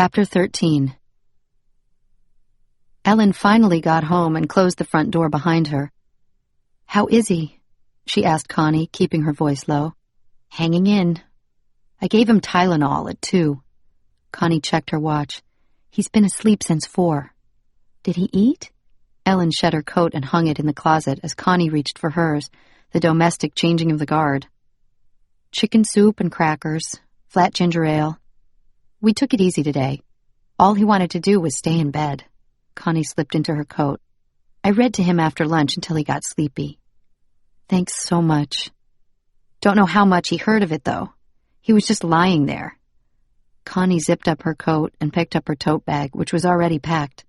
Chapter 13. Ellen finally got home and closed the front door behind her. "How is he?" she asked Connie, keeping her voice low. "Hanging in. I gave him Tylenol at 2. Connie checked her watch. "He's been asleep since 4. "Did he eat?" Ellen shed her coat and hung it in the closet as Connie reached for hers, the domestic changing of the guard. "Chicken soup and crackers, flat ginger ale. We took it easy today. All he wanted to do was stay in bed." Connie slipped into her coat. "I read to him after lunch until he got sleepy." "Thanks so much." "Don't know how much he heard of it, though. He was just lying there." Connie zipped up her coat and picked up her tote bag, which was already packed.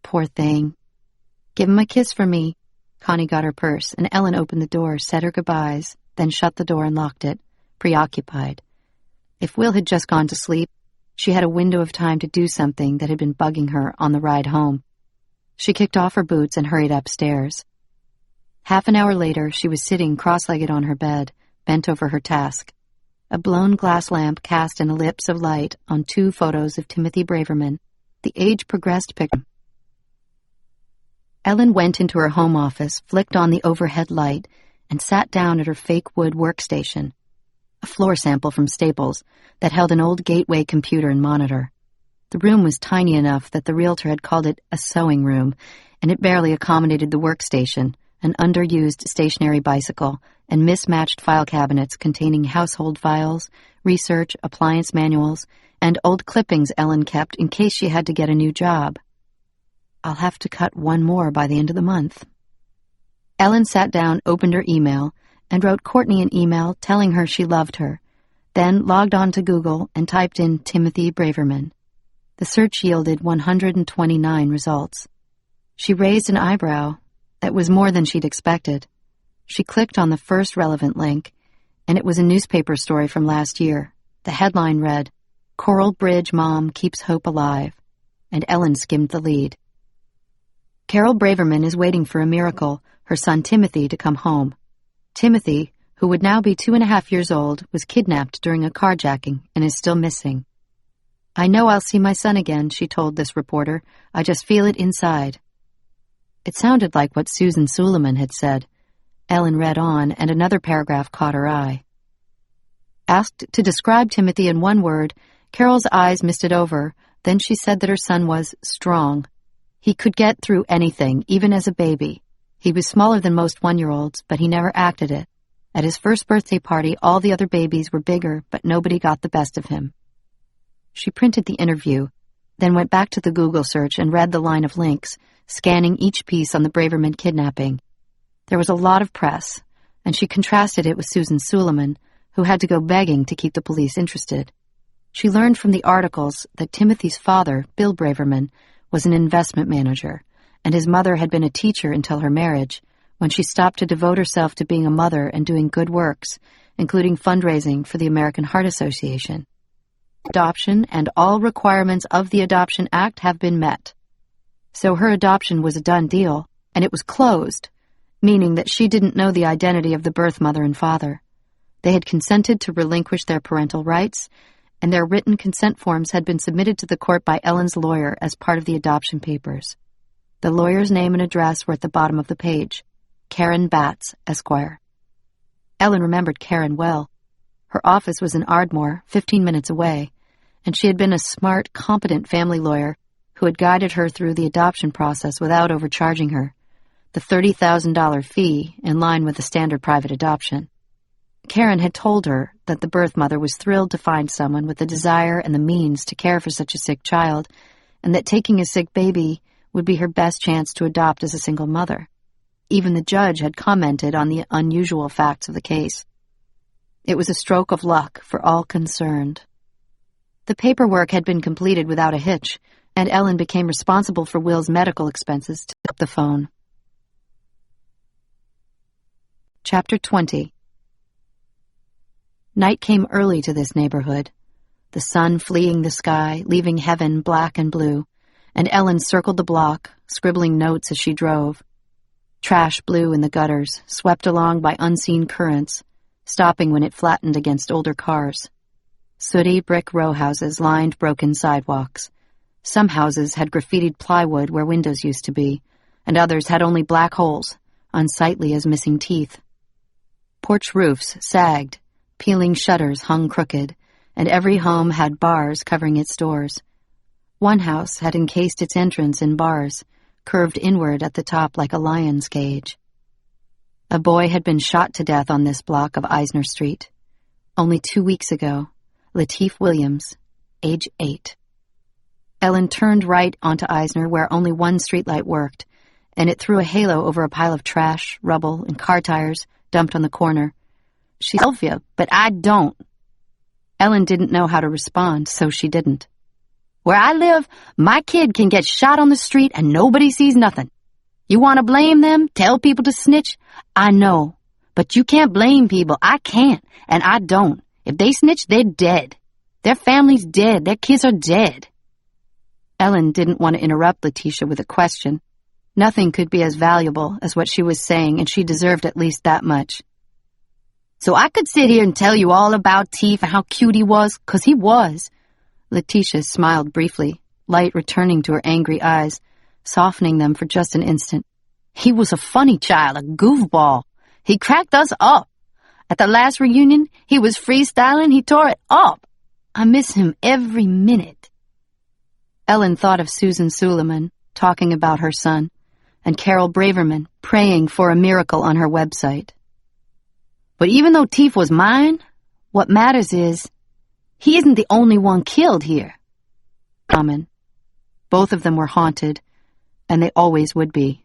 "Poor thing. Give him a kiss for me." Connie got her purse, and Ellen opened the door, said her goodbyes, then shut the door and locked it, preoccupied. If Will had just gone to sleep, she had a window of time to do something that had been bugging her on the ride home. She kicked off her boots and hurried upstairs. Half an hour later, she was sitting cross-legged on her bed, bent over her task. A blown glass lamp cast an ellipse of light on 2 photos of Timothy Braverman, the age-progressed picture. Ellen went into her home office, flicked on the overhead light, and sat down at her fake wood workstation, a floor sample from Staples that held an old Gateway computer and monitor. The room was tiny enough that the realtor had called it a sewing room, and it barely accommodated the workstation, an underused stationary bicycle, and mismatched file cabinets containing household files, research, appliance manuals, and old clippings Ellen kept in case she had to get a new job. "I'll have to cut 1 more by the end of the month." Ellen sat down, opened her email, and wrote Courtney an email telling her she loved her, then logged on to Google and typed in Timothy Braverman. The search yielded 129 results. She raised an eyebrow. That was more than she'd expected. She clicked on the first relevant link, and it was a newspaper story from last year. The headline read, "Coral Bridge Mom Keeps Hope Alive," and Ellen skimmed the lead. Carol Braverman is waiting for a miracle, her son Timothy to come home. Timothy, who would now be 2.5 years old, was kidnapped during a carjacking and is still missing. "I know I'll see my son again," she told this reporter. "I just feel it inside." It sounded like what Susan Suleiman had said. Ellen read on, and another paragraph caught her eye. Asked to describe Timothy in 1 word, Carol's eyes misted over. Then she said that her son was strong. He could get through anything, even as a baby. He was smaller than most 1-year-olds, but he never acted it. At his first birthday party, all the other babies were bigger, but nobody got the best of him. She printed the interview, then went back to the Google search and read the line of links, scanning each piece on the Braverman kidnapping. There was a lot of press, and she contrasted it with Susan Suleiman, who had to go begging to keep the police interested. She learned from the articles that Timothy's father, Bill Braverman, was an investment manager, and his mother had been a teacher until her marriage, when she stopped to devote herself to being a mother and doing good works, including fundraising for the American Heart Association. Adoption and all requirements of the Adoption Act have been met. So her adoption was a done deal, and it was closed, meaning that she didn't know the identity of the birth mother and father. They had consented to relinquish their parental rights, and their written consent forms had been submitted to the court by Ellen's lawyer as part of the adoption papers. The lawyer's name and address were at the bottom of the page. Karen Batts, Esquire. Ellen remembered Karen well. Her office was in Ardmore, 15 minutes away, and she had been a smart, competent family lawyer who had guided her through the adoption process without overcharging her, the $30,000 fee in line with the standard private adoption. Karen had told her that the birth mother was thrilled to find someone with the desire and the means to care for such a sick child, and that taking a sick baby would be her best chance to adopt as a single mother. Even the judge had commented on the unusual facts of the case. It was a stroke of luck for all concerned. The paperwork had been completed without a hitch, and Ellen became responsible for Will's medical expenses to the phone. Chapter 20. Night came early to this neighborhood, the sun fleeing the sky, leaving heaven black and blue, and Ellen circled the block, scribbling notes as she drove. Trash blew in the gutters, swept along by unseen currents, stopping when it flattened against older cars. Sooty brick row houses lined broken sidewalks. Some houses had graffitied plywood where windows used to be, and others had only black holes, unsightly as missing teeth. Porch roofs sagged, peeling shutters hung crooked, and every home had bars covering its doors. One house had encased its entrance in bars, curved inward at the top like a lion's cage. A boy had been shot to death on this block of Eisner Street. Only 2 weeks ago, Lateef Williams, age 8. Ellen turned right onto Eisner where only one streetlight worked, and it threw a halo over a pile of trash, rubble, and car tires dumped on the corner. "She loves you, but I don't." Ellen didn't know how to respond, so she didn't. "Where I live, my kid can get shot on the street and nobody sees nothing. You want to blame them, tell people to snitch? I know. But you can't blame people. I can't, and I don't. If they snitch, they're dead. Their family's dead. Their kids are dead." Ellen didn't want to interrupt Letitia with a question. Nothing could be as valuable as what she was saying, and she deserved at least that much. "So I could sit here and tell you all about Teef and how cute he was, 'cause he was." Letitia smiled briefly, light returning to her angry eyes, softening them for just an instant. "He was a funny child, a goofball. He cracked us up. At the last reunion, he was freestyling. He tore it up. I miss him every minute." Ellen thought of Susan Suleiman talking about her son, and Carol Braverman praying for a miracle on her website. "But even though Teef was mine, what matters is he isn't the only one killed here." Common. Both of them were haunted, and they always would be.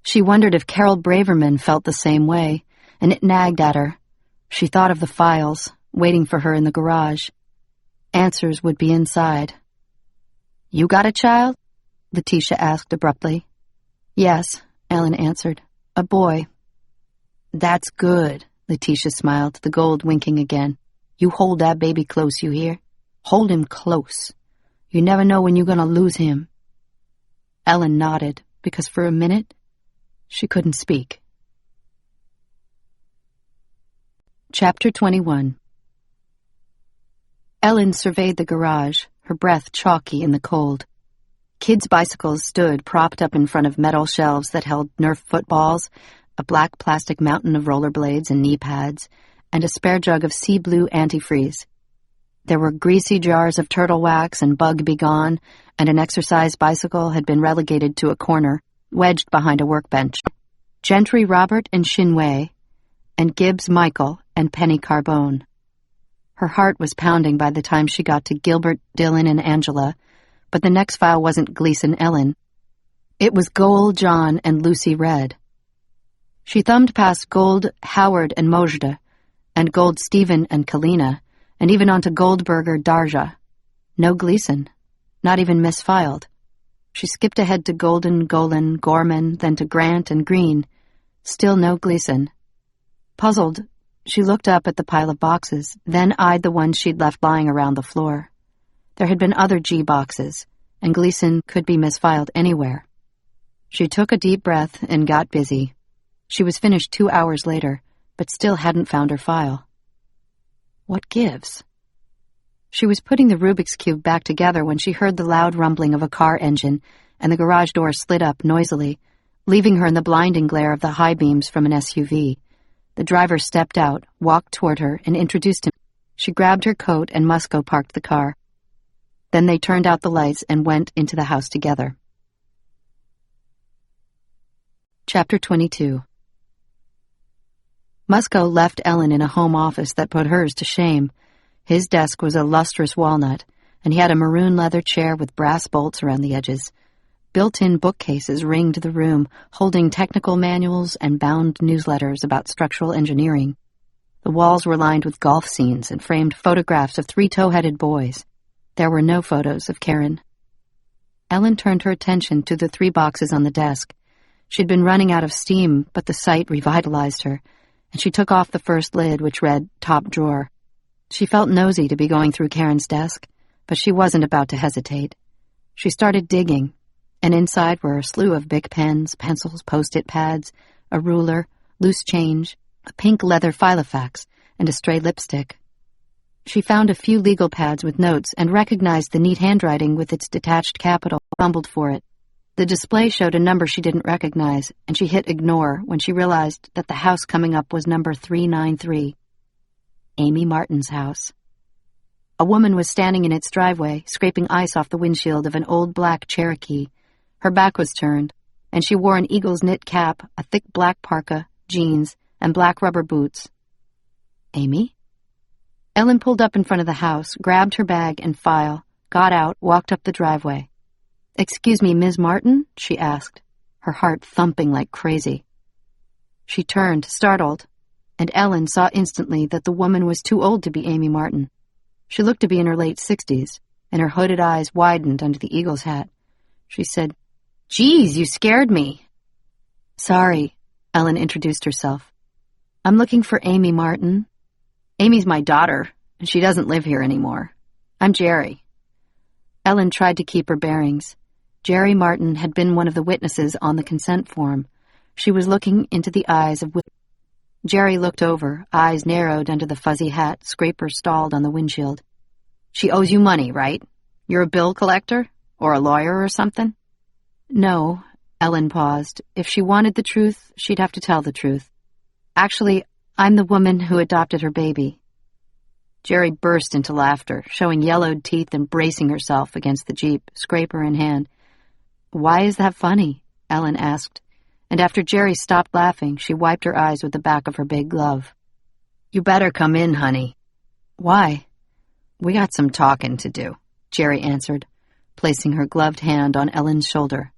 She wondered if Carol Braverman felt the same way, and it nagged at her. She thought of the files, waiting for her in the garage. Answers would be inside. "You got a child?" Letitia asked abruptly. "Yes," Ellen answered. "A boy." "That's good," Letitia smiled, the gold winking again. "You hold that baby close, you hear? Hold him close. You never know when you're going to lose him." Ellen nodded, because for a minute, she couldn't speak. Chapter 21. Ellen surveyed the garage, her breath chalky in the cold. Kids' bicycles stood propped up in front of metal shelves that held Nerf footballs, a black plastic mountain of rollerblades and knee pads, and a spare jug of sea blue antifreeze. There were greasy jars of turtle wax and Bug Be Gone, and an exercise bicycle had been relegated to a corner, wedged behind a workbench. Gentry Robert and Shinwei, and Gibbs Michael and Penny Carbone. Her heart was pounding by the time she got to Gilbert, Dylan, and Angela, but the next file wasn't Gleeson Ellen. It was Gold John and Lucy Red. She thumbed past Gold Howard and Mojda, and Gold Stephen and Kalina, and even onto Goldberger Darja. No Gleeson, not even misfiled. She skipped ahead to Golden, Golan, Gorman, then to Grant and Green. Still no Gleeson. Puzzled, she looked up at the pile of boxes, then eyed the ones she'd left lying around the floor. There had been other G boxes, and Gleeson could be misfiled anywhere. She took a deep breath and got busy. She was finished 2 hours later, but still hadn't found her file. What gives? She was putting the Rubik's Cube back together when she heard the loud rumbling of a car engine, and the garage door slid up noisily, leaving her in the blinding glare of the high beams from an SUV. The driver stepped out, walked toward her, and introduced him. She grabbed her coat, and Musco parked the car. Then they turned out the lights and went into the house together. Chapter 22. Musco left Ellen in a home office that put hers to shame. His desk was a lustrous walnut, and he had a maroon leather chair with brass bolts around the edges. Built-in bookcases ringed the room, holding technical manuals and bound newsletters about structural engineering. The walls were lined with golf scenes and framed photographs of 3 tow-headed boys. There were no photos of Karen. Ellen turned her attention to the 3 boxes on the desk. She'd been running out of steam, but the sight revitalized her, and she took off the first lid, which read, "Top drawer." She felt nosy to be going through Karen's desk, but she wasn't about to hesitate. She started digging, and inside were a slew of Bic pens, pencils, Post-it pads, a ruler, loose change, a pink leather Filofax, and a stray lipstick. She found a few legal pads with notes and recognized the neat handwriting with its detached capital, fumbled for it. The display showed a number she didn't recognize, and she hit ignore when she realized that the house coming up was number 393. Amy Martin's house. A woman was standing in its driveway, scraping ice off the windshield of an old black Cherokee. Her back was turned, and she wore an eagle's knit cap, a thick black parka, jeans, and black rubber boots. Amy? Ellen pulled up in front of the house, grabbed her bag and file, got out, walked up the driveway. "Excuse me, Ms. Martin?" she asked, her heart thumping like crazy. She turned, startled, and Ellen saw instantly that the woman was too old to be Amy Martin. She looked to be in her late 60s, and her hooded eyes widened under the eagle's hat. She said, "Geez, you scared me." "Sorry," Ellen introduced herself. "I'm looking for Amy Martin." "Amy's my daughter, and she doesn't live here anymore. I'm Jerry." Ellen tried to keep her bearings. Jerry Martin had been one of the witnesses on the consent form. She was looking into the eyes of... Jerry looked over, eyes narrowed under the fuzzy hat, scraper stalled on the windshield. "She owes you money, right? You're a bill collector? Or a lawyer or something?" "No." Ellen paused. If she wanted the truth, she'd have to tell the truth. "Actually, I'm the woman who adopted her baby." Jerry burst into laughter, showing yellowed teeth and bracing herself against the Jeep, scraper in hand. "Why is that funny?" Ellen asked, and after Jerry stopped laughing, she wiped her eyes with the back of her big glove. "You better come in, honey." "Why?" "We got some talking to do," Jerry answered, placing her gloved hand on Ellen's shoulder.